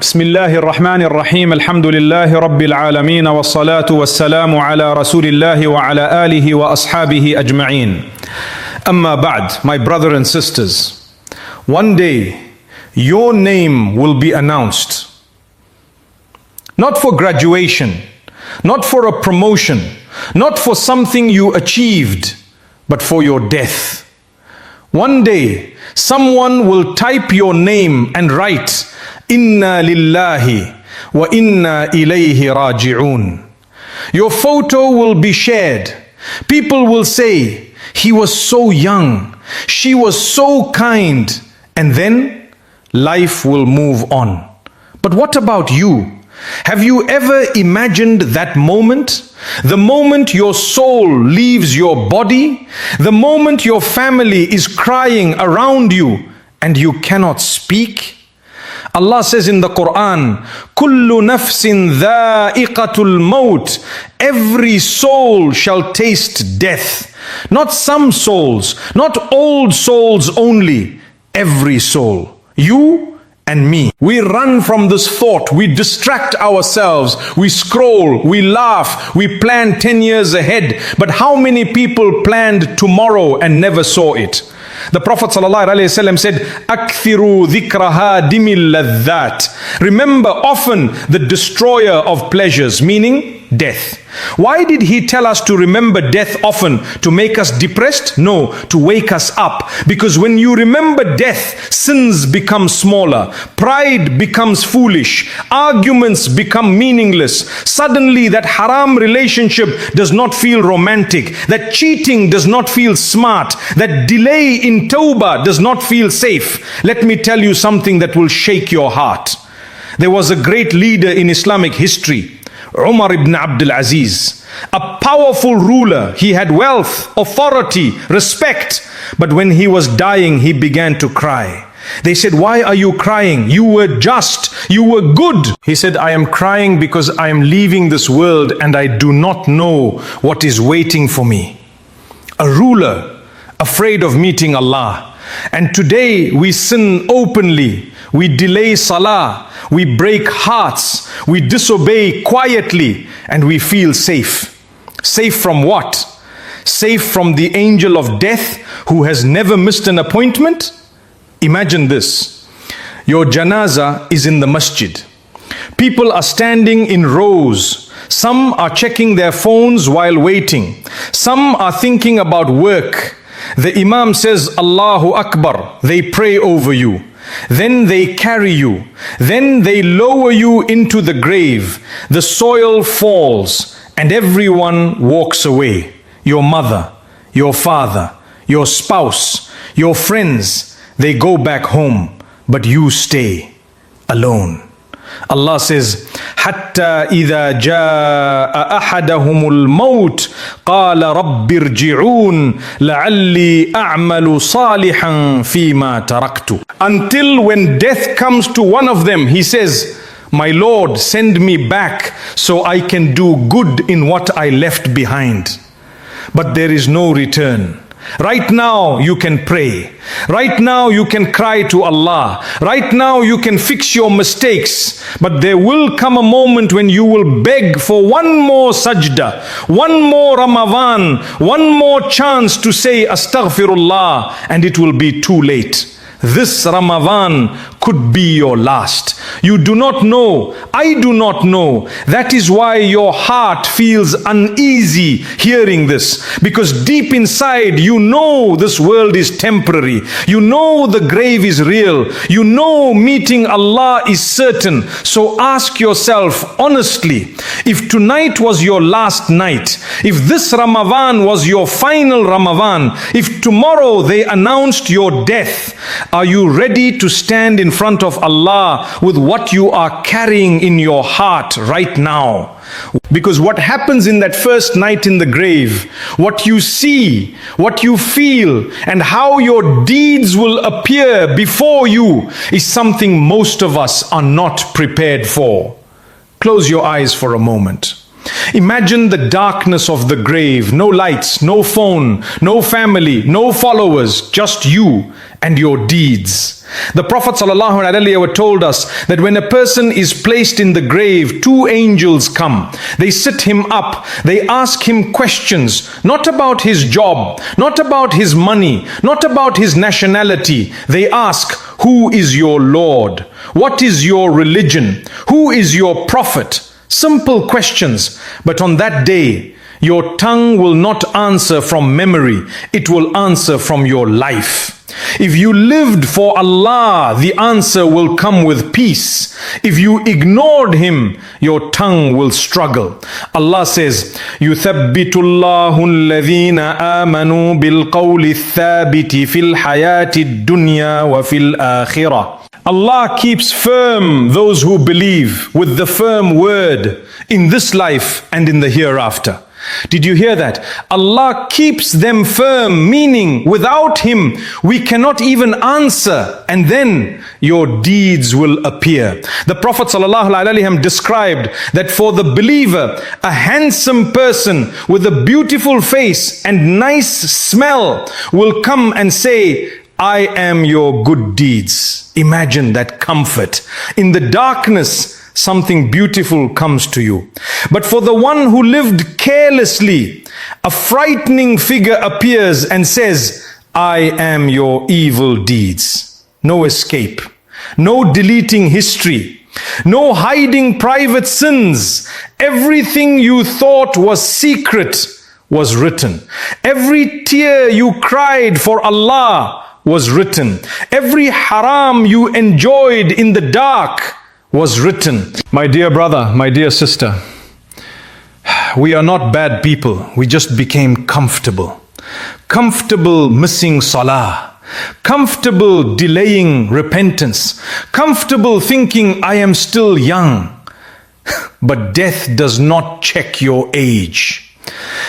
بسم الله الرحمن الرحيم الحمد لله رب العالمين والصلاة والسلام على رسول الله وعلى آله وأصحابه أجمعين. أما بعد, my brothers and sisters, one day your name will be announced. Not for graduation, not for a promotion, not for something you achieved, but for your death. One day someone will type your name and write Inna lillahi wa inna ilayhi raji'un. Your photo will be shared. People will say, he was so young, she was so kind, and then life will move on. But what about you? Have you ever imagined that moment? The moment your soul leaves your body? The moment your family is crying around you and you cannot speak? Allah says in the Quran, Kullu nafsin dha'iqatul maut. Every soul shall taste death. Not some souls, not old souls only. Every soul. You and me. We run from this thought. We distract ourselves. We scroll. We laugh. We plan 10 years ahead. But how many people planned tomorrow and never saw it? The Prophet ﷺ said, Akthiru dhikraha dimil ladhat. Remember often the destroyer of pleasures, meaning death. Why did he tell us to remember death often? To make us depressed? No, to wake us up. Because when you remember death, sins become smaller, pride becomes foolish, arguments become meaningless. Suddenly that haram relationship does not feel romantic, that cheating does not feel smart, that delay in Tawbah does not feel safe. Let me tell you something that will shake your heart. There was a great leader in Islamic history, Umar ibn Abdul Aziz, a powerful ruler. He had wealth, authority, respect. But when he was dying, he began to cry. They said, why are you crying? You were just, you were good. He said, I am crying because I am leaving this world and I do not know what is waiting for me. A ruler afraid of meeting Allah. And today we sin openly. We delay Salah. We break hearts. We disobey quietly. And we feel safe. Safe from what? Safe from the angel of death who has never missed an appointment? Imagine this. Your janaza is in the masjid. People are standing in rows. Some are checking their phones while waiting. Some are thinking about work. The Imam says, Allahu Akbar. They pray over you. Then they carry you. Then they lower you into the grave. The soil falls and everyone walks away. Your mother, your father, your spouse, your friends, they go back home, but you stay alone. Allah says, حتى إذا جاء أحدهم الموت قال رب ارجعون لعلي أعمل صالحا فيما تركت. Until when death comes to one of them, he says, my Lord, send me back so I can do good in what I left behind. But there is no return. Right now you can pray. Right now you can cry to Allah. Right now you can fix your mistakes. But there will come a moment when you will beg for one more sajda, one more Ramadan, one more chance to say astaghfirullah, and it will be too late. This Ramadan could be your last. You do not know. I do not know. That is why your heart feels uneasy hearing this. Because deep inside you know this world is temporary. You know the grave is real. You know meeting Allah is certain. So ask yourself honestly, if tonight was your last night, if this Ramadan was your final Ramadan, if tomorrow they announced your death, are you ready to stand in front of Allah with what you are carrying in your heart right now? Because what happens in that first night in the grave, what you see, what you feel, and how your deeds will appear before you is something most of us are not prepared for. Close your eyes for a moment. Imagine the darkness of the grave, no lights, no phone, no family, no followers, just you and your deeds. The Prophet ﷺ told us that when a person is placed in the grave, two angels come. They sit him up. They ask him questions, not about his job, not about his money, not about his nationality. They ask, who is your Lord? What is your religion? Who is your prophet? Simple questions. But on that day, your tongue will not answer from memory. It will answer from your life. If you lived for Allah, the answer will come with peace. If you ignored Him, your tongue will struggle. Allah says, يُثَبِّتُ اللَّهُ الَّذِينَ آمَنُوا بِالْقَوْلِ الثَّابِتِ فِي الْحَيَاةِ الدُّنْيَا وَفِي الْآخِرَةِ. Allah keeps firm those who believe with the firm word in this life and in the hereafter. Did you hear that? Allah keeps them firm, meaning without Him we cannot even answer, and then your deeds will appear. The Prophet ﷺ described that for the believer, a handsome person with a beautiful face and nice smell will come and say, I am your good deeds. Imagine that comfort. In the darkness, something beautiful comes to you. But for the one who lived carelessly, a frightening figure appears and says, I am your evil deeds. No escape, no deleting history, no hiding private sins. Everything you thought was secret was written. Every tear you cried for Allah was written. Every haram you enjoyed in the dark was written. My dear brother, my dear sister, we are not bad people. We just became comfortable. Comfortable missing Salah. Comfortable delaying repentance. Comfortable thinking I am still young. But death does not check your age.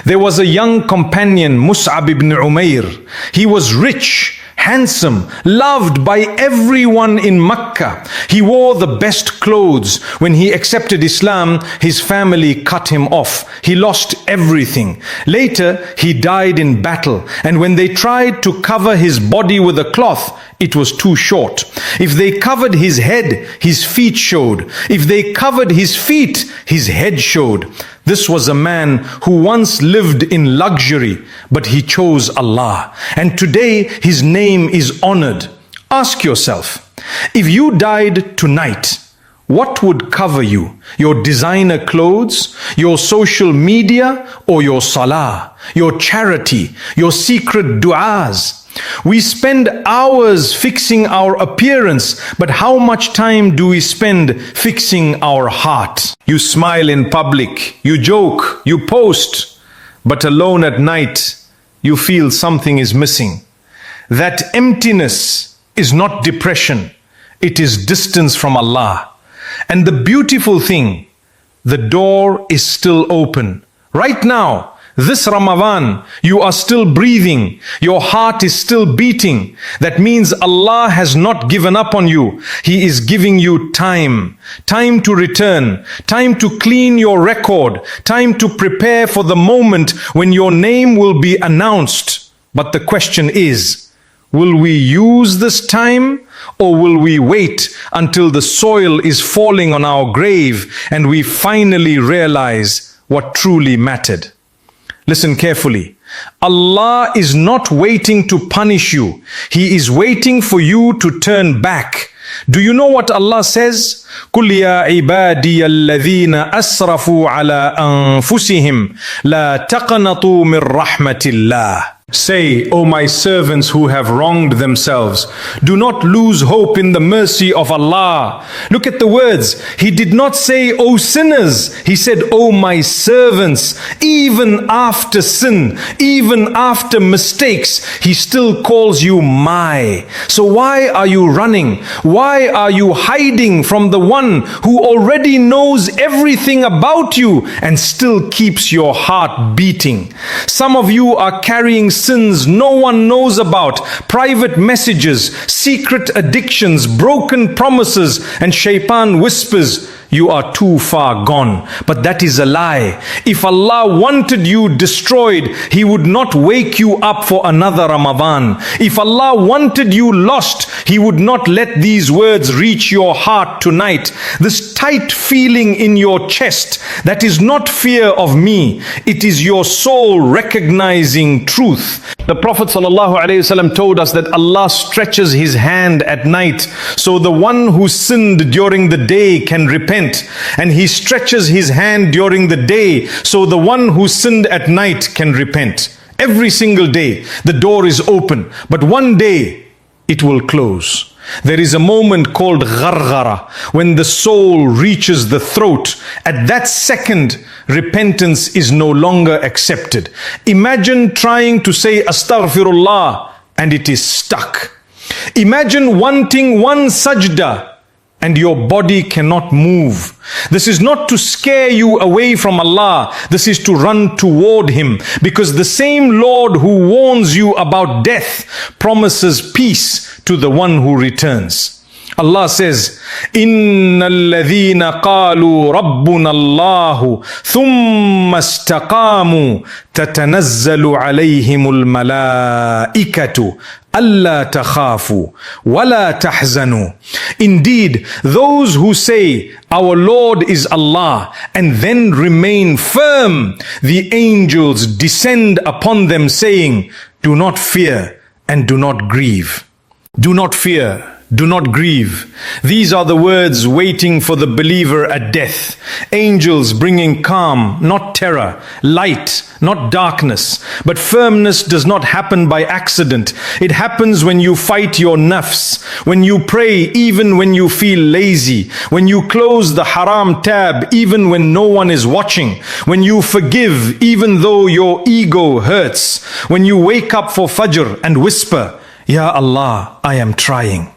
There was a young companion, Mus'ab ibn Umair. He was rich, handsome, loved by everyone in Mecca. He wore the best clothes. When he accepted Islam, his family cut him off. He lost everything. Later, he died in battle. And when they tried to cover his body with a cloth, it was too short. If they covered his head, his feet showed. If they covered his feet, his head showed. This was a man who once lived in luxury, but he chose Allah. And today his name is honored. Ask yourself, if you died tonight, what would cover you? Your designer clothes, your social media, or your salah, your charity, your secret du'as? We spend hours fixing our appearance, but how much time do we spend fixing our heart? You smile in public, you joke, you post, but alone at night, you feel something is missing. That emptiness is not depression, it is distance from Allah. And the beautiful thing, the door is still open. Right now, this Ramadan, you are still breathing. Your heart is still beating. That means Allah has not given up on you. He is giving you time. Time to return. Time to clean your record. Time to prepare for the moment when your name will be announced. But the question is, will we use this time, or will we wait until the soil is falling on our grave and we finally realize what truly mattered? Listen carefully. Allah is not waiting to punish you. He is waiting for you to turn back. Do you know what Allah says? قُلْ يَا عِبَادِيَ الَّذِينَ أَسْرَفُوا عَلَىٰ أَنفُسِهِمْ لَا تَقْنَطُوا مِنْ رَحْمَةِ اللَّهِ. Say, O my servants who have wronged themselves, do not lose hope in the mercy of Allah. Look at the words. He did not say, O sinners. He said, O my servants. Even after sin, even after mistakes, He still calls you my. So why are you running? Why are you hiding from the one who already knows everything about you and still keeps your heart beating? Some of you are carrying sins no one knows about, private messages, secret addictions, broken promises, and shaitan whispers, you are too far gone. But that is a lie. If Allah wanted you destroyed, He would not wake you up for another Ramadan. If Allah wanted you lost, He would not let these words reach your heart tonight. This tight feeling in your chest, that is not fear of me. It is your soul recognizing truth. The Prophet ﷺ told us that Allah stretches His hand at night so the one who sinned during the day can repent, and He stretches His hand during the day so the one who sinned at night can repent. Every single day the door is open, but one day it will close. There is a moment called gharghara, when the soul reaches the throat. At that second, repentance is no longer accepted. Imagine trying to say astaghfirullah and it is stuck. Imagine wanting one sajda and your body cannot move. This is not to scare you away from Allah. This is to run toward Him, because the same Lord who warns you about death promises peace to the one who returns. Allah says, إِنَّ الَّذِينَ قَالُوا رَبُّنَا اللَّهُ ثُمَّ اسْتَقَامُوا تَتَنَزَّلُ عَلَيْهِمُ الْمَلَائِكَةُ أَلَّا تَخَافُوا وَلَا تَحْزَنُوا. Indeed, those who say, our Lord is Allah, and then remain firm, the angels descend upon them saying, do not fear and do not grieve. Do not fear. Do not grieve. These are the words waiting for the believer at death. Angels bringing calm, not terror, light, not darkness. But firmness does not happen by accident. It happens when you fight your nafs, when you pray even when you feel lazy, when you close the haram tab even when no one is watching, when you forgive even though your ego hurts, when you wake up for Fajr and whisper, Ya Allah, I am trying.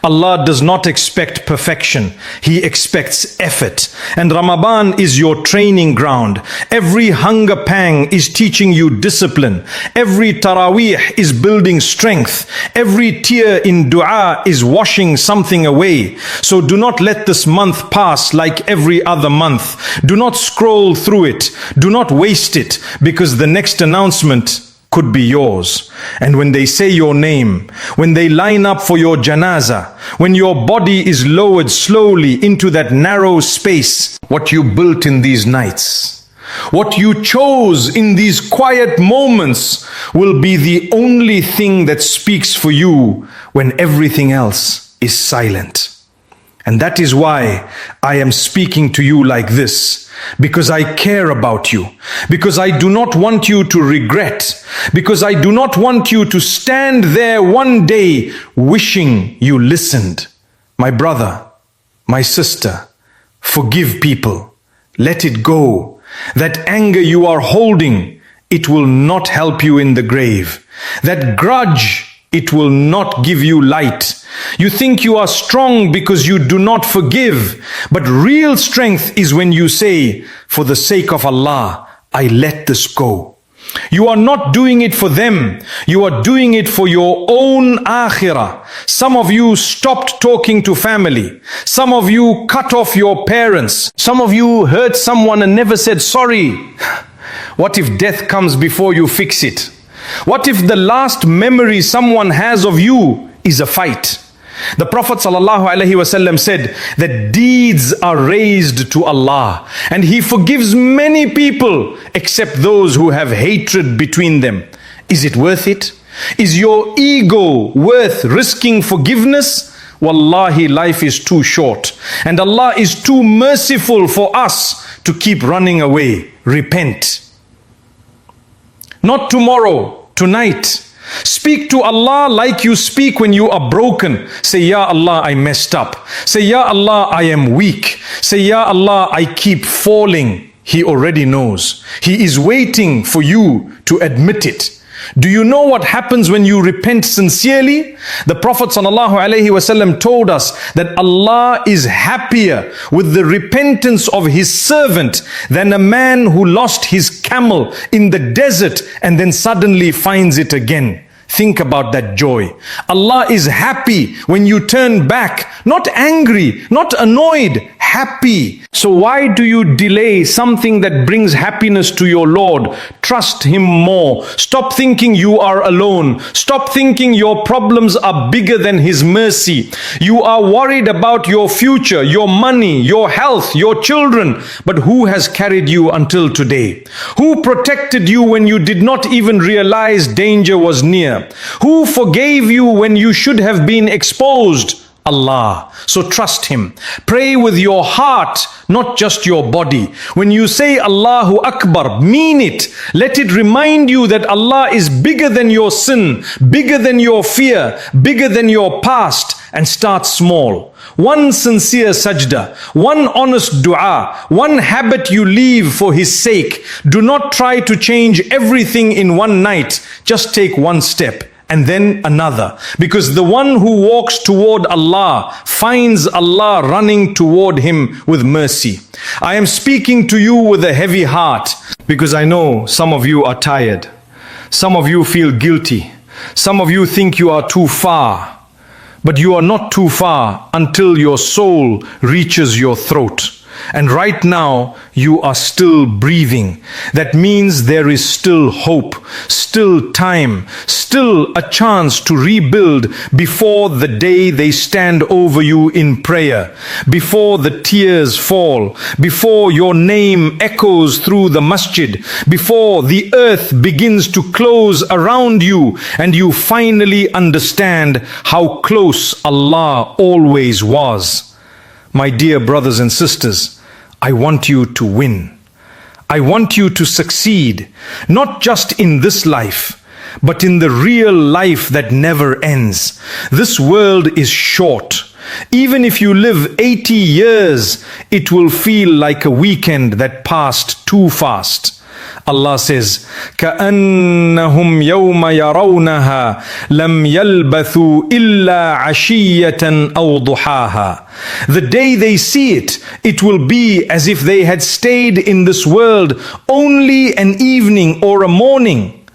Allah does not expect perfection. He expects effort. And Ramadan is your training ground. Every hunger pang is teaching you discipline. Every Taraweeh is building strength. Every tear in dua is washing something away. So do not let this month pass like every other month. Do not scroll through it. Do not waste it, because the next announcement could be yours. And when they say your name, when they line up for your janazah, when your body is lowered slowly into that narrow space, what you built in these nights, what you chose in these quiet moments will be the only thing that speaks for you when everything else is silent. And that is why I am speaking to you like this, because I care about you, because I do not want you to regret, because I do not want you to stand there one day wishing you listened. My brother, my sister, forgive people. Let it go. That anger you are holding, it will not help you in the grave. That grudge, it will not give you light. You think you are strong because you do not forgive, but real strength is when you say, for the sake of Allah, I let this go. You are not doing it for them. You are doing it for your own Akhirah. Some of you stopped talking to family. Some of you cut off your parents. Some of you hurt someone and never said sorry. What if death comes before you fix it? What if the last memory someone has of you is a fight? The Prophet ﷺ said that deeds are raised to Allah, and He forgives many people except those who have hatred between them. Is it worth it? Is your ego worth risking forgiveness? Wallahi, life is too short, and Allah is too merciful for us to keep running away. Repent. Not tomorrow, tonight. Speak to Allah like you speak when you are broken. Say, Ya Allah, I messed up. Say, Ya Allah, I am weak. Say, Ya Allah, I keep falling. He already knows. He is waiting for you to admit it. Do you know what happens when you repent sincerely? The Prophet ﷺ told us that Allah is happier with the repentance of His servant than a man who lost his camel in the desert and then suddenly finds it again. think about that joy. Allah is happy when you turn back, not angry, not annoyed, happy. So why do you delay something that brings happiness to your Lord? Trust Him more. Stop thinking you are alone. Stop thinking your problems are bigger than His mercy. You are worried about your future, your money, your health, your children. But who has carried you until today? Who protected you when you did not even realize danger was near? Who forgave you when you should have been exposed? Allah. So trust Him. Pray with your heart, not just your body. When you say Allahu Akbar, mean it. Let it remind you that Allah is bigger than your sin, bigger than your fear, bigger than your past. And start small. One sincere sajda, one honest dua, one habit you leave for His sake. Do not try to change everything in one night. Just take one step and then another. Because the one who walks toward Allah finds Allah running toward him with mercy. I am speaking to you with a heavy heart because I know some of you are tired. Some of you feel guilty. Some of you think you are too far. But you are not too far until your soul reaches your throat. And right now, you are still breathing. That means there is still hope, still time, still a chance to rebuild before the day they stand over you in prayer, before the tears fall, before your name echoes through the masjid, before the earth begins to close around you and you finally understand how close Allah always was. My dear brothers and sisters, I want you to win. I want you to succeed, not just in this life, but in the real life that never ends. This world is short. Even if you live 80 years, it will feel like a weekend that passed too fast. Allah says, كَأَنَّهُمْ يَوْمَ يَرَوْنَهَا لَمْ يَلْبَثُوا إِلَّا عَشِيَّةً أَوْ ضُحَاهَا. The day they see it, it will be as if they had stayed in this world only an evening or a morning.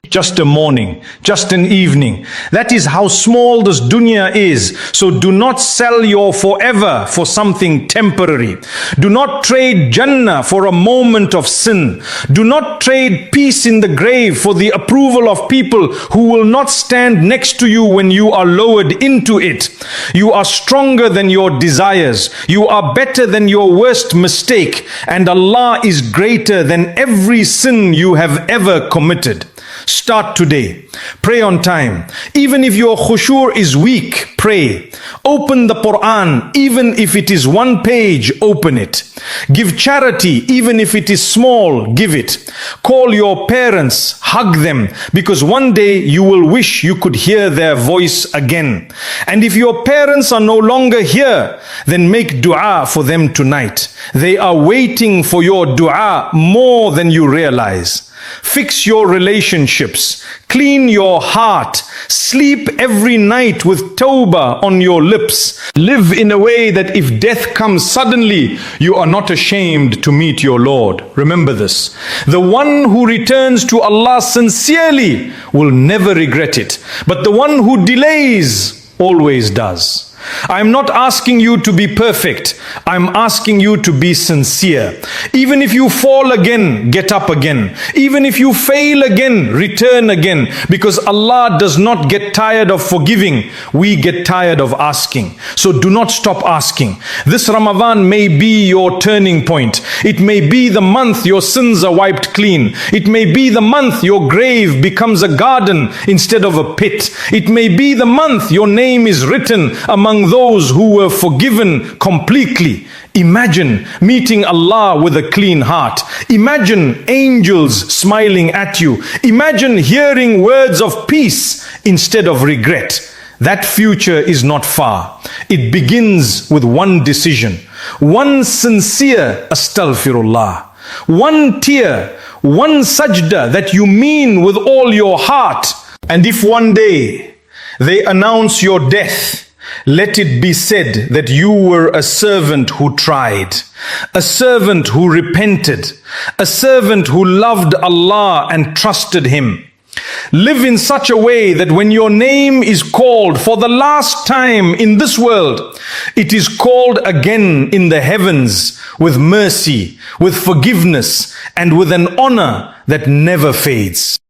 Just a morning, just an evening. That is how small this dunya is. So do not sell your forever for something temporary. Do not trade Jannah for a moment of sin. Do not trade peace in the grave for the approval of people who will not stand next to you when you are lowered into it. You are stronger than your desires. You are better than your worst mistake. And Allah is greater than every sin you have ever committed. Start today. Pray on time. Even if your khushu' is weak, pray. Open the Quran, even if it is one page, open it. Give charity, even if it is small, give it. Call your parents, hug them, because one day you will wish you could hear their voice again. And if your parents are no longer here, then make dua for them tonight. They are waiting for your dua more than you realize. Fix your relationships, clean your heart, sleep every night with Tawbah on your lips. Live in a way that if death comes suddenly, you are not ashamed to meet your Lord. Remember this. The one who returns to Allah sincerely will never regret it, but the one who delays always does. I'm not asking you to be perfect. I'm asking you to be sincere. Even if you fall again, get up again. Even if you fail again, return again. Because Allah does not get tired of forgiving. We get tired of asking. So do not stop asking. This Ramadan may be your turning point. It may be the month your sins are wiped clean. It may be the month your grave becomes a garden instead of a pit. It may be the month your name is written among those who were forgiven completely. Imagine meeting Allah with a clean heart. Imagine angels smiling at you. Imagine hearing words of peace instead of regret. That future is not far. It begins with one decision, one sincere astaghfirullah, one tear, one sajda that you mean with all your heart. And if one day they announce your death, let it be said that you were a servant who tried, a servant who repented, a servant who loved Allah and trusted Him. Live in such a way that when your name is called for the last time in this world, it is called again in the heavens with mercy, with forgiveness, and with an honor that never fades.